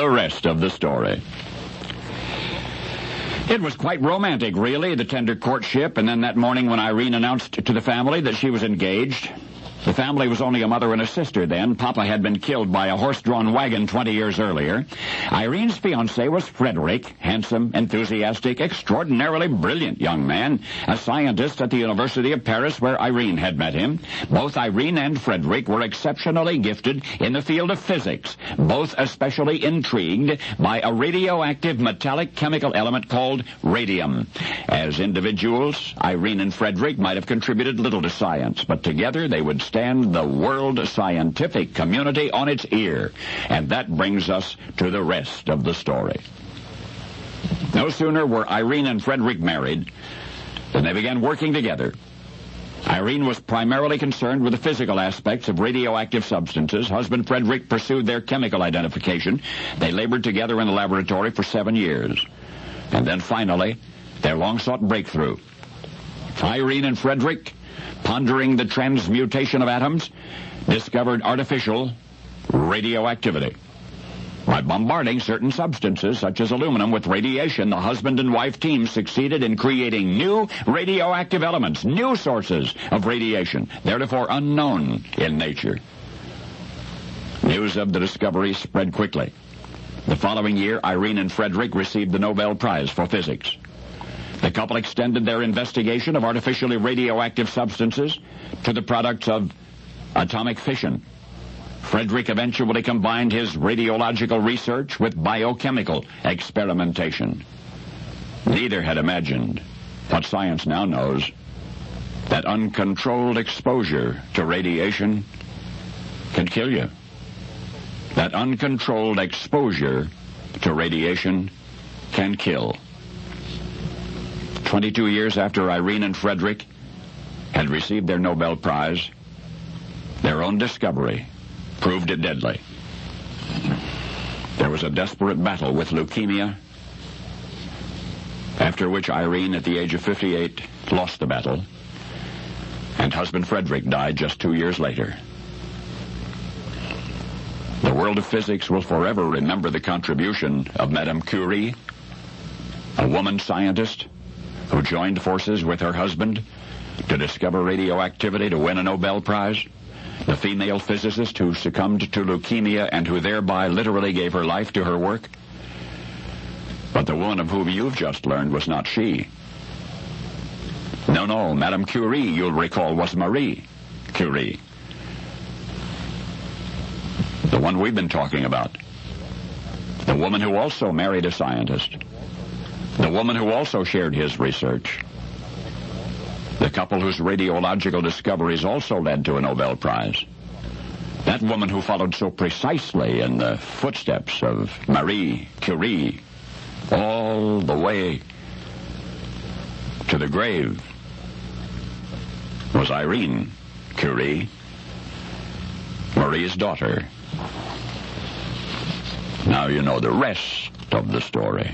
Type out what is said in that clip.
the rest of the story. It was quite romantic, really, the tender courtship, and then that morning when Irene announced to the family that she was engaged. The family was only a mother and a sister then. Papa had been killed by a horse-drawn wagon 20 years earlier. Irene's fiancé was Frederick, handsome, enthusiastic, extraordinarily brilliant young man, a scientist at the University of Paris where Irene had met him. Both Irene and Frederick were exceptionally gifted in the field of physics, both especially intrigued by a radioactive metallic chemical element called radium. As individuals, Irene and Frederick might have contributed little to science, but together they would stand the world scientific community on its ear. And that brings us to the rest of the story. No sooner were Irene and Frederick married than they began working together. Irene was primarily concerned with the physical aspects of radioactive substances. Husband Frederick pursued their chemical identification. They labored together in the laboratory for 7 years. And then finally, their long-sought breakthrough. Irene and Frederick, pondering the transmutation of atoms, discovered artificial radioactivity. By bombarding certain substances, such as aluminum, with radiation, the husband and wife team succeeded in creating new radioactive elements, new sources of radiation, theretofore unknown in nature. News of the discovery spread quickly. The following year, Irene and Frederick received the Nobel Prize for Physics. The couple extended their investigation of artificially radioactive substances to the products of atomic fission. Frederick eventually combined his radiological research with biochemical experimentation. Neither had imagined what science now knows, that uncontrolled exposure to radiation can kill you. That uncontrolled exposure to radiation can kill. 22 years after Irene and Frederick had received their Nobel Prize, their own discovery proved it deadly. There was a desperate battle with leukemia, after which Irene, at the age of 58, lost the battle, and husband Frederick died just 2 years later. The world of physics will forever remember the contribution of Madame Curie, a woman scientist who joined forces with her husband to discover radioactivity to win a Nobel Prize, the female physicist who succumbed to leukemia and who thereby literally gave her life to her work. But the woman of whom you've just learned was not she. No, Madame Curie, you'll recall, was Marie Curie. The one we've been talking about. The woman who also married a scientist. The woman who also shared his research. The couple whose radiological discoveries also led to a Nobel Prize. That woman who followed so precisely in the footsteps of Marie Curie all the way to the grave was Irene Curie, Marie's daughter. Now you know the rest of the story.